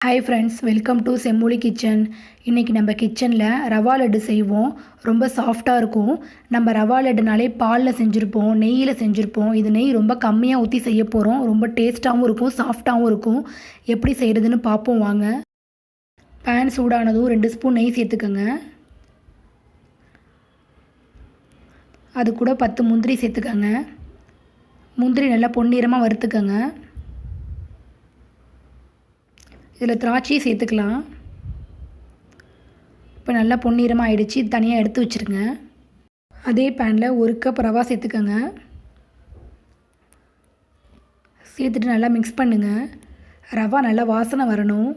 Hi friends, welcome to செம்மொழி kitchen. இன்றைக்கி நம்ம கிச்சனில் ரவா லட்டு செய்வோம். ரொம்ப சாஃப்டாக இருக்கும். நம்ம ரவா லட்டுனாலே பாலில் செஞ்சுருப்போம், நெய்யில் செஞ்சுருப்போம். இது நெய் ரொம்ப கம்மியாக ஊற்றி செய்ய போகிறோம். ரொம்ப டேஸ்ட்டாகவும் இருக்கும், சாஃப்டாகவும் இருக்கும். எப்படி செய்கிறதுன்னு பார்ப்போம் வாங்க. பேன் சூடானதும் 2 ஸ்பூன் நெய் சேர்த்துக்கோங்க. அது கூட 10 முந்திரி சேர்த்துக்கோங்க. முந்திரி நல்லா பொன்னிறமாக வறுத்துக்கோங்க. இதில் திராட்சையை சேர்த்துக்கலாம். இப்போ நல்லா பொன்னிறமாக ஆயிடுச்சு. தனியாக எடுத்து வச்சுருங்க. அதே பேனில் 1 கப் ரவா சேர்த்துக்கோங்க. சேர்த்துட்டு நல்லா மிக்ஸ் பண்ணுங்கள். ரவா நல்லா வாசனை வரணும்.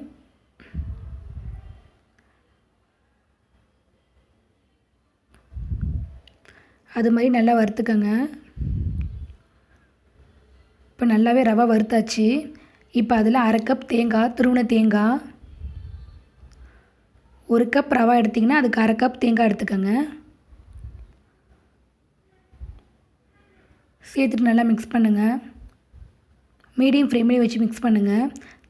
அது மாதிரி நல்லா வறுத்துக்கோங்க. இப்போ நல்லாவே ரவா வறுத்தாச்சு. இப்போ அதில் 1/2 கப் தேங்காய், துருவின தேங்காய். 1 கப் ரவா எடுத்திங்கன்னா அதுக்கு 1/2 கப் தேங்காய் எடுத்துக்கோங்க. சேர்த்துட்டு நல்லா மிக்ஸ் பண்ணுங்கள். மீடியம் ஃப்ளேம்லேயே வச்சு மிக்ஸ் பண்ணுங்கள்.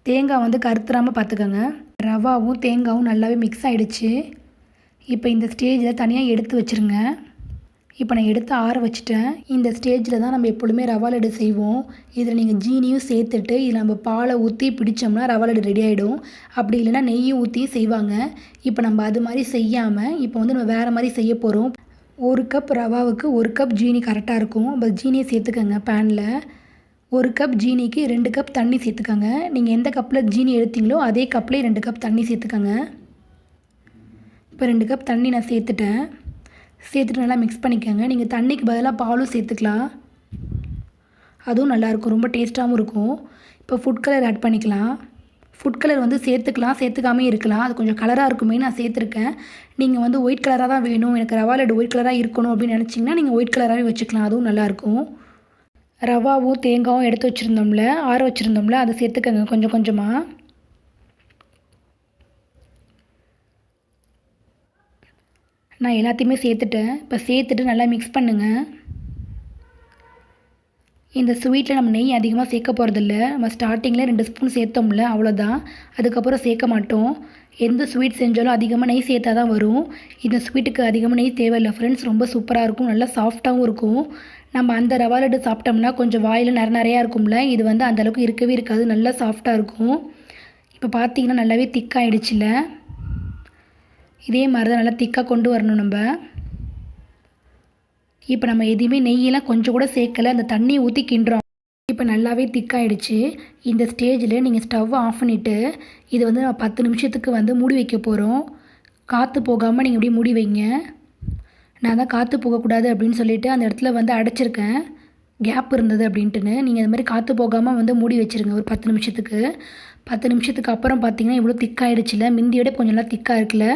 தேங்காய் வந்து கருத்துறாமல் பார்த்துக்கோங்க. ரவாவும் தேங்காயும் நல்லாவே மிக்ஸ் ஆகிடுச்சு. இப்போ இந்த ஸ்டேஜில் தனியாக எடுத்து வச்சுருங்க. இப்போ நான் எடுத்து ஆற வச்சுட்டேன். இந்த ஸ்டேஜில் தான் நம்ம எப்பொழுதுமே ரவா லட்டு செய்வோம். இதில் நீங்கள் ஜீனியும் சேர்த்துட்டு இதில் நம்ம பாலை ஊற்றி பிடிச்சோம்னா ரவா லட்டு ரெடி ஆகிடும். அப்படி இல்லைன்னா நெய்யும் ஊற்றி செய்வாங்க. இப்போ நம்ம அது மாதிரி செய்யாமல் இப்போ வந்து நம்ம வேறு மாதிரி செய்ய போகிறோம். 1 கப் ரவாவுக்கு 1 கப் ஜீனி கரெக்டாக இருக்கும். இப்போ ஜீனியை சேர்த்துக்கோங்க. பேனில் 1 கப் ஜீனிக்கு 2 கப் தண்ணி சேர்த்துக்கோங்க. நீங்கள் எந்த கப்பில் ஜீனி எடுத்தீங்களோ அதே கப்லேயே 2 கப் தண்ணி சேர்த்துக்கோங்க. இப்போ 2 கப் தண்ணி நான் சேர்த்துட்டேன். சேர்த்துட்டு நல்லா மிக்ஸ் பண்ணிக்கோங்க. நீங்கள் தண்ணிக்கு பதிலாக பாலும் சேர்த்துக்கலாம். அதுவும் நல்லாயிருக்கும், ரொம்ப டேஸ்ட்டாகவும் இருக்கும். இப்போ ஃபுட் கலர் ஆட் பண்ணிக்கலாம். ஃபுட் கலர் வந்து சேர்த்துக்கலாம், சேர்த்துக்காமே இருக்கலாம். அது கொஞ்சம் கலராக இருக்குமே நான் சேர்த்துருக்கேன். நீங்கள் வந்து ஒயிட் கலராக தான் வேணும், எனக்கு ரவா லட்டு ஒயிட் கலராக இருக்கணும் அப்படின்னு நினச்சிங்கன்னா நீங்கள் ஒயிட் கலராகவே வச்சுக்கலாம். அதுவும் நல்லாயிருக்கும். ரவாவும் தேங்காயும் எடுத்து வச்சுருந்தோம்ல, ஆற வச்சுருந்தோம்ல, அதை சேர்த்துக்கோங்க கொஞ்சம் கொஞ்சமாக. நான் எல்லாத்தையுமே சேர்த்துட்டேன். இப்போ சேர்த்துட்டு நல்லா மிக்ஸ் பண்ணுங்கள். இந்த ஸ்வீட்டில் நம்ம நெய் அதிகமாக சேர்க்க போகிறதில்ல. நம்ம ஸ்டார்டிங்கில் 2 ஸ்பூன் சேர்த்தோம்ல, அவ்வளோதான். அதுக்கப்புறம் சேர்க்க மாட்டோம். எந்த ஸ்வீட் செஞ்சாலும் அதிகமாக நெய் சேர்த்தா தான் வரும். இந்த ஸ்வீட்டுக்கு அதிகமாக நெய் தேவையில்லை ஃப்ரெண்ட்ஸ். ரொம்ப சூப்பராக இருக்கும், நல்லா சாஃப்டாகவும் இருக்கும். நம்ம அந்த ரவா லட்டு சாப்பிட்டோம்னா கொஞ்சம் வாயில் நிறையா இருக்கும்ல, இது வந்து அந்தளவுக்கு இருக்கவே இருக்காது, நல்லா சாஃப்டாக இருக்கும். இப்போ பார்த்தீங்கன்னா நல்லாவே திக்காகிடுச்சுல. இதே மாதிரி தான் நல்லா திக்காக கொண்டு வரணும் நம்ம. இப்போ நம்ம எதுவுமே நெய்யெல்லாம் கொஞ்சம் கூட சேர்க்கலை, அந்த தண்ணியை ஊற்றி கிண்டுறோம். இப்போ நல்லாவே திக்காகிடுச்சு. இந்த ஸ்டேஜில் நீங்கள் ஸ்டவ் ஆஃப் பண்ணிவிட்டு இது வந்து நம்ம 10 நிமிஷத்துக்கு வந்து மூடி வைக்க போகிறோம். காற்று போகாமல் நீங்கள் இப்படி மூடி வைங்க. நான் தான் காற்று போகக்கூடாது அப்படின்னு சொல்லிவிட்டு அந்த இடத்துல வந்து அடைச்சிருக்கேன், கேப் இருந்தது அப்படின்ட்டுன்னு. நீங்கள் அது மாதிரி காற்று போகாமல் வந்து மூடி வச்சுருங்க ஒரு 10 நிமிஷத்துக்கு. 10 நிமிஷத்துக்கு அப்புறம் பார்த்தீங்கன்னா இவ்வளோ திக்காகிடுச்சுல, மிந்தியோட கொஞ்சம் நல்லா திக்காக இருக்குல்ல.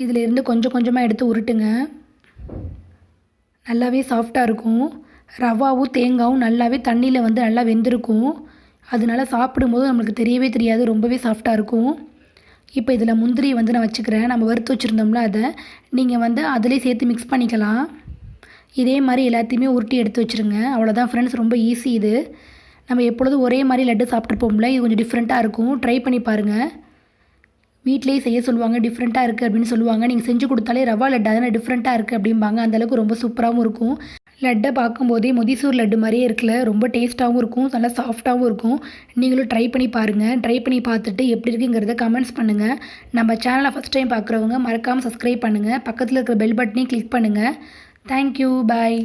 இதில் இருந்து கொஞ்சம் கொஞ்சமாக எடுத்து உருட்டுங்க. நல்லாவே சாஃப்டாக இருக்கும். ரவாவும் தேங்காயும் நல்லாவே தண்ணியில் வந்து நல்லா வெந்திருக்கும். அதனால சாப்பிடும்போது நம்மளுக்கு தெரியவே தெரியாது, ரொம்பவே சாஃப்டாக இருக்கும். இப்போ இதில் முந்திரி வந்து நான் வச்சுக்கிறேன். நம்ம வறுத்து வச்சுருந்தோம்ல, அதை நீங்கள் வந்து அதிலே சேர்த்து மிக்ஸ் பண்ணிக்கலாம். இதே மாதிரி எல்லாத்தையுமே உருட்டி எடுத்து வச்சுருங்க. அவ்வளோதான் ஃப்ரெண்ட்ஸ், ரொம்ப ஈஸி இது. நம்ம எப்பொழுதும் ஒரே மாதிரி லட்டு சாப்பிட்ருப்போம்ல, இது கொஞ்சம் டிஃப்ரெண்ட்டாக இருக்கும். ட்ரை பண்ணி பாருங்கள். வீட்டிலேயே செய்ய சொல்லுவாங்க, டிஃப்ரெண்ட்டாக இருக்குது அப்படின்னு சொல்லுவாங்க. நீங்கள் செஞ்சு கொடுத்தாலே ரவா லட்டு அதனால் டிஃப்ரெண்ட்டாக இருக்குது அப்படிம்பாங்க. அந்தளவுக்கு ரொம்ப சூப்பராகவும் இருக்கும். லட்டை பார்க்கும்போதே மொதிசூர் லட்டு மாதிரியே இருக்குல்ல, ரொம்ப டேஸ்ட்டாகவும் இருக்கும், நல்லா சாஃப்டாகவும் இருக்கும். நீங்களும் ட்ரை பண்ணி பாருங்கள். ட்ரை பண்ணி பார்த்துட்டு எப்படி இருக்குங்கிறத கமெண்ட்ஸ் பண்ணுங்கள். நம்ம சேனலை ஃபஸ்ட் டைம் பார்க்குறவங்க மறக்காமல் சப்ஸ்கிரைப் பண்ணுங்கள். பக்கத்தில் இருக்கிற பெல் பட்டனையும் கிளிக் பண்ணுங்கள். தேங்க்யூ, பாய்.